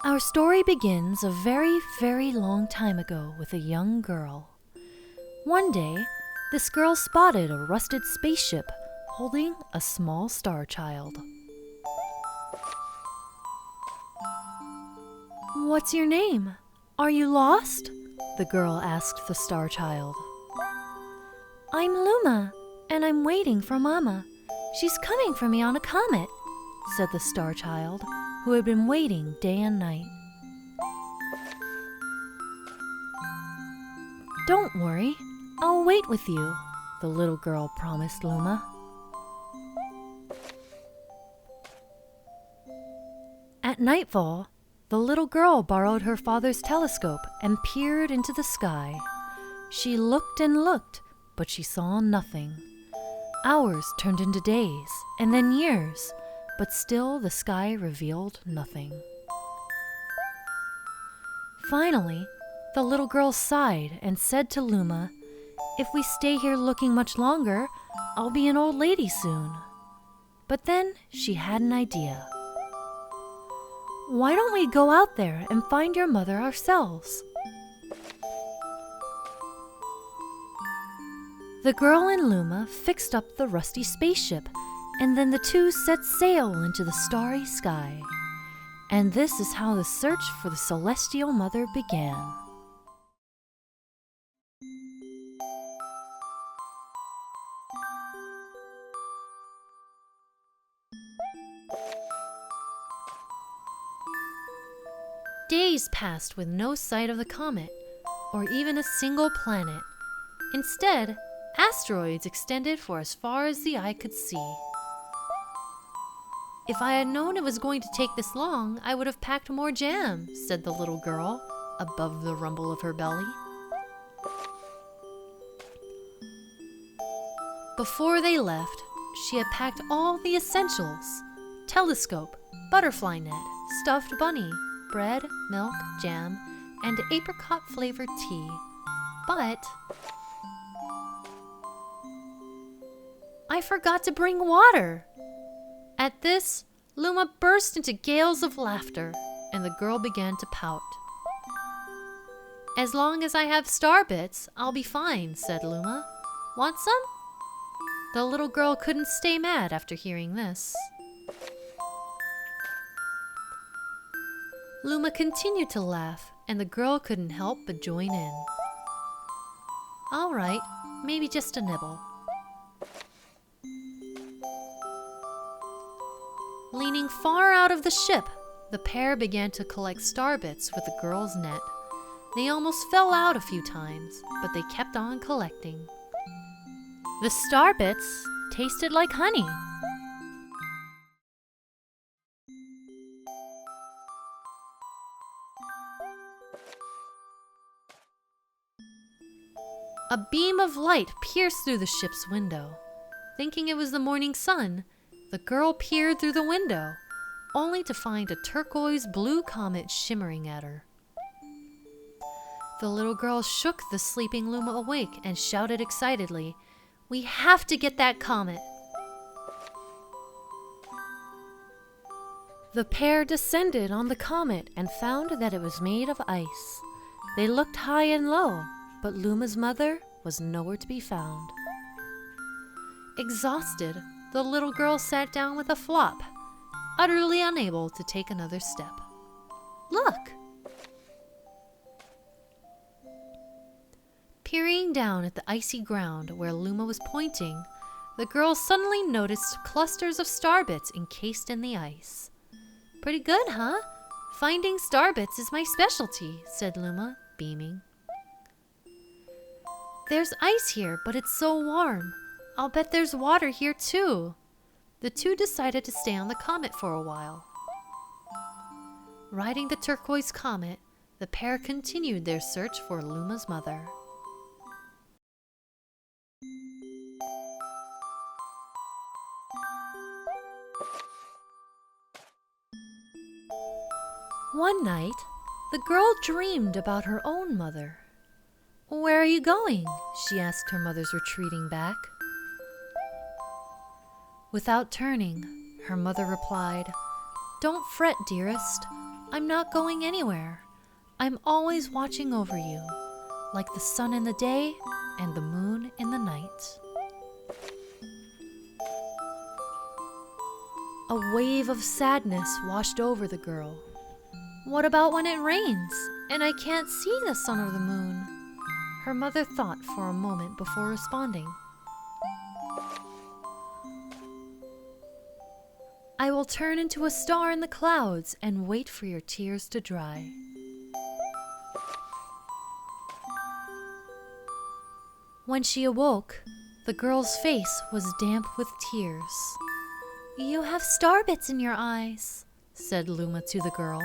Our story begins a very, very long time ago with a young girl. One day, this girl spotted a rusted spaceship holding a small star child. "What's your name? Are you lost?" the girl asked the star child. "I'm Luma, and I'm waiting for Mama. She's coming for me on a comet," said the star child, who had been waiting day and night. "Don't worry, I'll wait with you," the little girl promised Luma. At nightfall, the little girl borrowed her father's telescope and peered into the sky. She looked and looked, but she saw nothing. Hours turned into days, and then years, but still the sky revealed nothing. Finally, the little girl sighed and said to Luma, "If we stay here looking much longer, I'll be an old lady soon." But then she had an idea. "Why don't we go out there and find your mother ourselves?" The girl and Luma fixed up the rusty spaceship, and then the two set sail into the starry sky. And this is how the search for the celestial mother began. Days passed with no sight of the comet, or even a single planet. Instead, asteroids extended for as far as the eye could see. "If I had known it was going to take this long, I would have packed more jam," said the little girl, above the rumble of her belly. Before they left, she had packed all the essentials: telescope, butterfly net, stuffed bunny, bread, milk, jam, and apricot-flavored tea. But I forgot to bring water. At this, Luma burst into gales of laughter, and the girl began to pout. "As long as I have star bits, I'll be fine," said Luma. "Want some?" The little girl couldn't stay mad after hearing this. Luma continued to laugh, and the girl couldn't help but join in. "All right, maybe just a nibble." Leaning far out of the ship, the pair began to collect star bits with the girl's net. They almost fell out a few times, but they kept on collecting. The star bits tasted like honey. A beam of light pierced through the ship's window. Thinking it was the morning sun, the girl peered through the window, only to find a turquoise blue comet shimmering at her. The little girl shook the sleeping Luma awake and shouted excitedly, "We have to get that comet!" The pair descended on the comet and found that it was made of ice. They looked high and low, but Luma's mother was nowhere to be found. Exhausted, the little girl sat down with a flop, utterly unable to take another step. Look! Peering down at the icy ground where Luma was pointing, the girl suddenly noticed clusters of starbits encased in the ice. "Pretty good, huh? Finding starbits is my specialty," said Luma, beaming. "There's ice here, but it's so warm. I'll bet there's water here too." The two decided to stay on the comet for a while. Riding the Turquoise Comet, the pair continued their search for Luma's mother. One night, the girl dreamed about her own mother. "Where are you going?" she asked her mother's retreating back. Without turning, her mother replied, "Don't fret, dearest. I'm not going anywhere. I'm always watching over you, like the sun in the day and the moon in the night." A wave of sadness washed over the girl. "What about when it rains and I can't see the sun or the moon?" Her mother thought for a moment before responding. "I will turn into a star in the clouds and wait for your tears to dry." When she awoke, the girl's face was damp with tears. "You have star bits in your eyes," said Luma to the girl.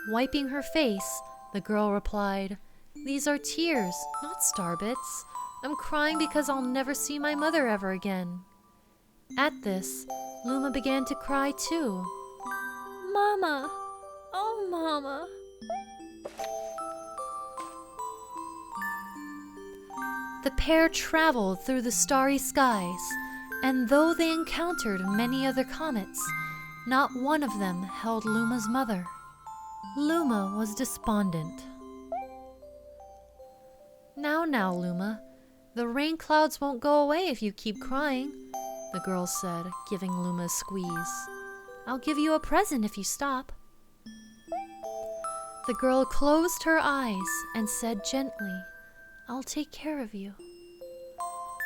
Wiping her face, the girl replied, "These are tears, not star bits. I'm crying because I'll never see my mother ever again." At this, Luma began to cry too. "Mama! Oh, Mama!" The pair traveled through the starry skies, and though they encountered many other comets, not one of them held Luma's mother. Luma was despondent. Now, Luma, the rain clouds won't go away if you keep crying," the girl said, giving Luma a squeeze. "I'll give you a present if you stop." The girl closed her eyes and said gently, "I'll take care of you."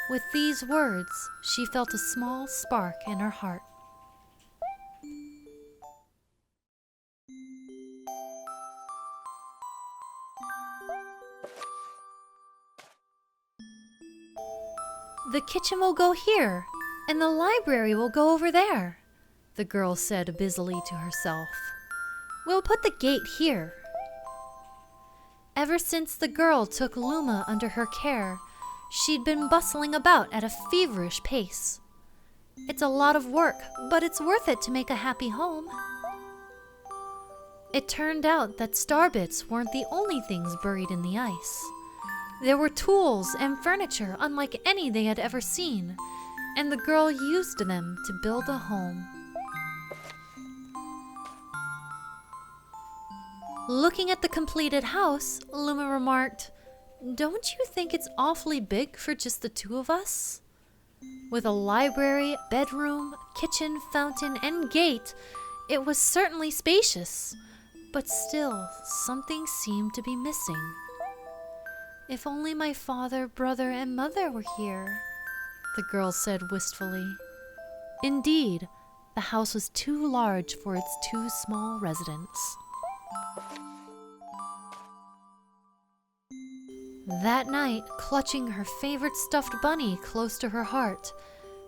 With these words, she felt a small spark in her heart. "The kitchen will go here, and the library will go over there," the girl said busily to herself. "We'll put the gate here." Ever since the girl took Luma under her care, she'd been bustling about at a feverish pace. It's a lot of work, but it's worth it to make a happy home. It turned out that star bits weren't the only things buried in the ice. There were tools and furniture unlike any they had ever seen, and the girl used them to build a home. Looking at the completed house, Luma remarked, "Don't you think it's awfully big for just the two of us?" With a library, bedroom, kitchen, fountain, and gate, it was certainly spacious, but still something seemed to be missing. "If only my father, brother, and mother were here," the girl said wistfully. Indeed, the house was too large for its two small residents. That night, clutching her favorite stuffed bunny close to her heart,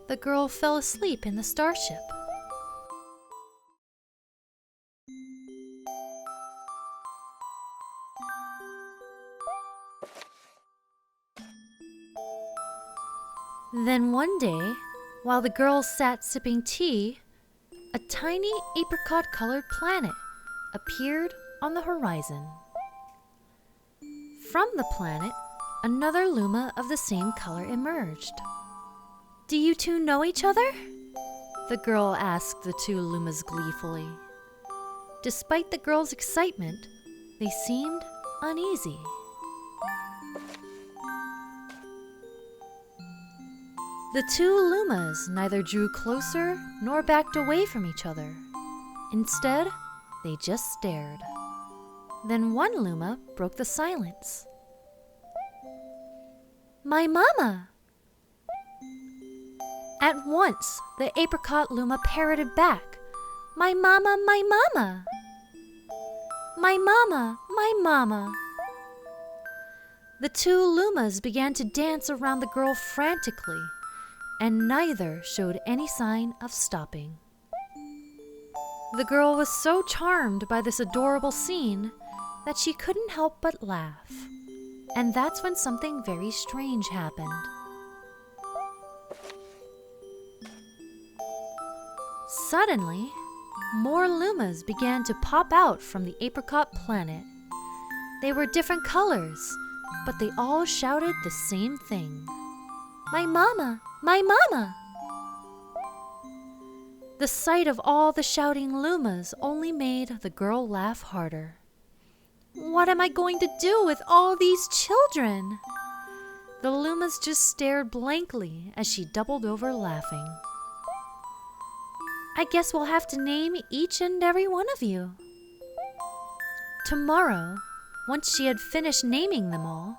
the girl fell asleep in the starship. Then one day, while the girl sat sipping tea, a tiny apricot-colored planet appeared on the horizon. From the planet, another Luma of the same color emerged. "Do you two know each other?" the girl asked the two Lumas gleefully. Despite the girl's excitement, they seemed uneasy. The two Lumas neither drew closer nor backed away from each other. Instead, they just stared. Then one Luma broke the silence. "My mama!" At once, the apricot Luma parroted back, "My mama, my mama! My mama, my mama!" The two Lumas began to dance around the girl frantically, and neither showed any sign of stopping. The girl was so charmed by this adorable scene that she couldn't help but laugh. And that's when something very strange happened. Suddenly, more Lumas began to pop out from the apricot planet. They were different colors, but they all shouted the same thing. "My mama! My mama!" The sight of all the shouting Lumas only made the girl laugh harder. "What am I going to do with all these children?" The Lumas just stared blankly as she doubled over laughing. "I guess we'll have to name each and every one of you." Tomorrow, once she had finished naming them all,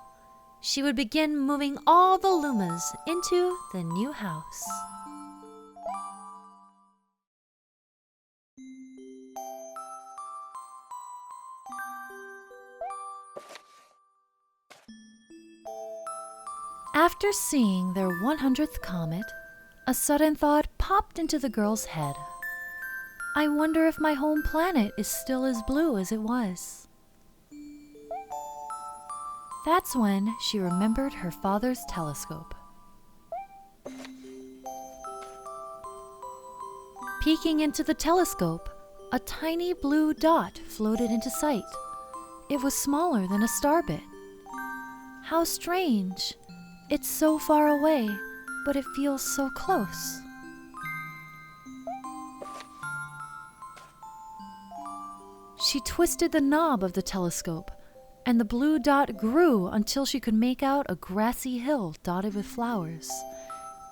she would begin moving all the Lumas into the new house. After seeing their 100th comet, a sudden thought popped into the girl's head. "I wonder if my home planet is still as blue as it was." That's when she remembered her father's telescope. Peeking into the telescope, a tiny blue dot floated into sight. It was smaller than a starbit. How strange! It's so far away, but it feels so close. She twisted the knob of the telescope, and the blue dot grew until she could make out a grassy hill dotted with flowers.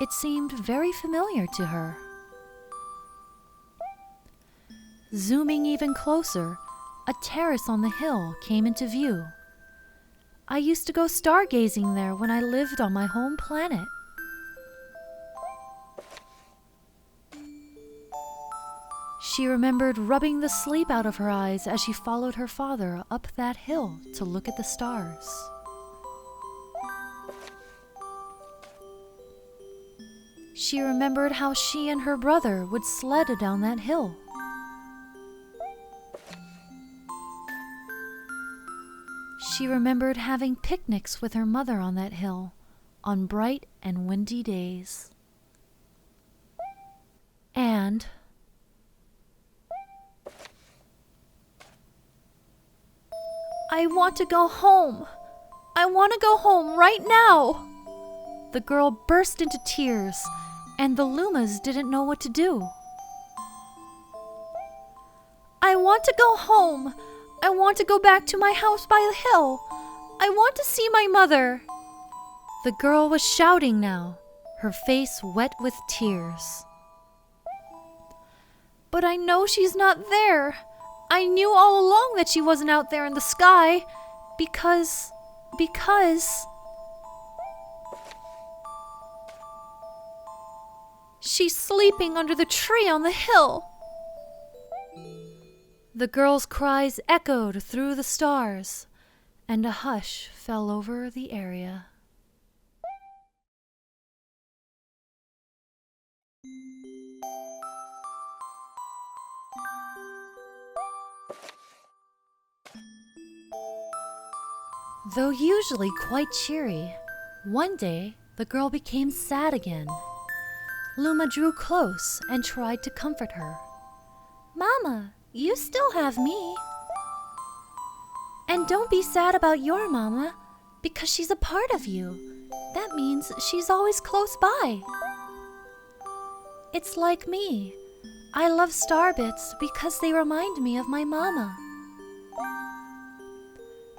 It seemed very familiar to her. Zooming even closer, a terrace on the hill came into view. "I used to go stargazing there when I lived on my home planet." She remembered rubbing the sleep out of her eyes as she followed her father up that hill to look at the stars. She remembered how she and her brother would sled down that hill. She remembered having picnics with her mother on that hill on bright and windy days. And "I want to go home. I want to go home right now." The girl burst into tears, and the Lumas didn't know what to do. "I want to go home. I want to go back to my house by the hill. I want to see my mother." The girl was shouting now, her face wet with tears. "But I know she's not there. I knew all along that she wasn't out there in the sky, because... she's sleeping under the tree on the hill." The girl's cries echoed through the stars, and a hush fell over the area. Though usually quite cheery, one day the girl became sad again. Luma drew close and tried to comfort her. "Mama, you still have me. And don't be sad about your mama, because she's a part of you. That means she's always close by." "It's like me. I love starbits because they remind me of my mama."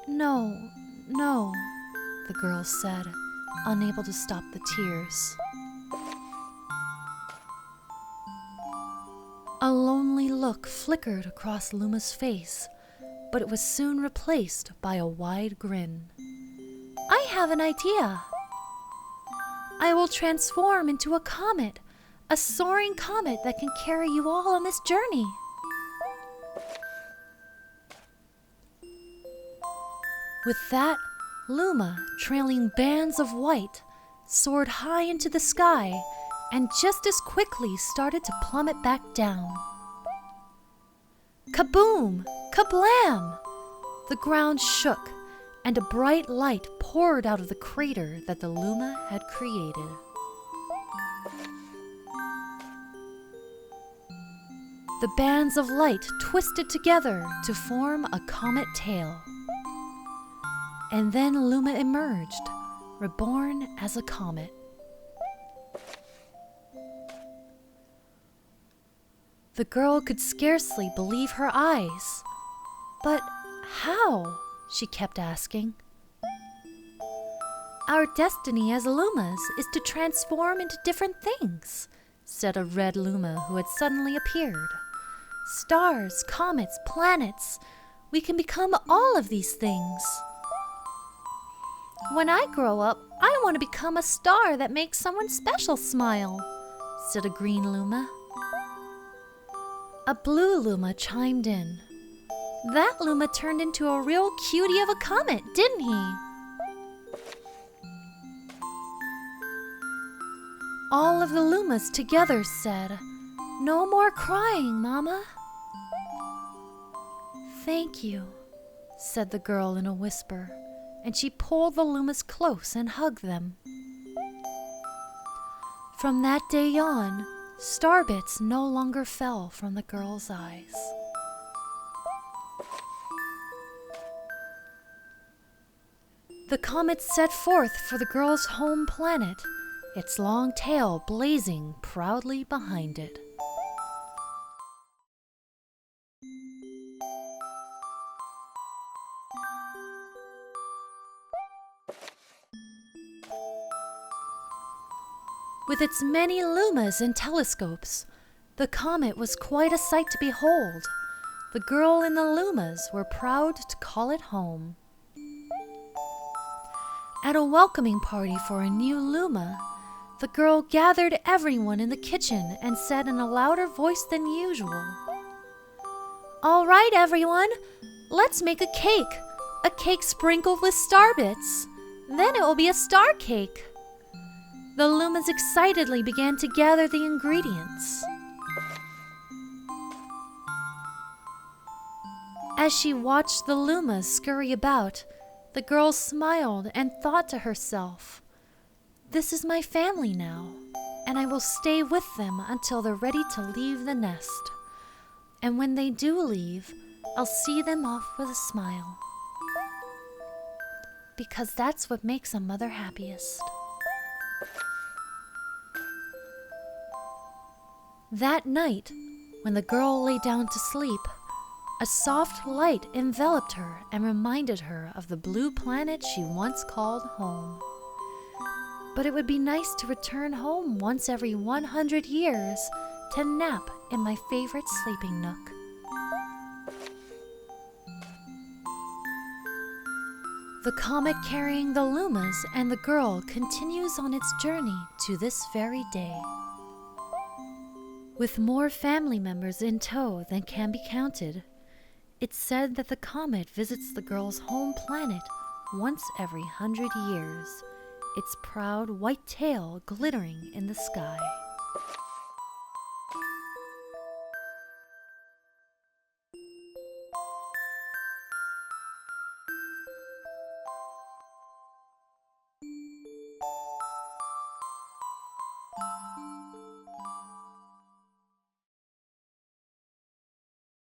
No, the girl said, unable to stop the tears. A lonely look flickered across Luma's face, but it was soon replaced by a wide grin. "I have an idea. I will transform into a comet, a soaring comet that can carry you all on this journey." With that, Luma, trailing bands of white, soared high into the sky and just as quickly started to plummet back down. Kaboom! Kablam! The ground shook, and a bright light poured out of the crater that the Luma had created. The bands of light twisted together to form a comet tail. And then Luma emerged, reborn as a comet. The girl could scarcely believe her eyes. But how? She kept asking. Our destiny as Lumas is to transform into different things, said a red Luma who had suddenly appeared. Stars, comets, planets, we can become all of these things. When I grow up, I want to become a star that makes someone special smile, said a green Luma. A blue Luma chimed in. That Luma turned into a real cutie of a comet, didn't he? All of the Lumas together said, No more crying, Mama. Thank you, said the girl in a whisper, and she pulled the Lumas close and hugged them. From that day on, starbits no longer fell from the girl's eyes. The comet set forth for the girl's home planet, its long tail blazing proudly behind it. With its many lumas and telescopes, the comet was quite a sight to behold. The girl and the lumas were proud to call it home. At a welcoming party for a new Luma, the girl gathered everyone in the kitchen and said in a louder voice than usual, All right, everyone, let's make a cake sprinkled with starbits. Then it will be a star cake. The Lumas excitedly began to gather the ingredients. As she watched the Lumas scurry about, the girl smiled and thought to herself, This is my family now, and I will stay with them until they're ready to leave the nest. And when they do leave, I'll see them off with a smile. Because that's what makes a mother happiest. That night, when the girl lay down to sleep, a soft light enveloped her and reminded her of the blue planet she once called home. But it would be nice to return home once every 100 years to nap in my favorite sleeping nook. The comet carrying the Lumas and the girl continues on its journey to this very day. With more family members in tow than can be counted, it's said that the comet visits the girl's home planet once every 100 years, its proud white tail glittering in the sky.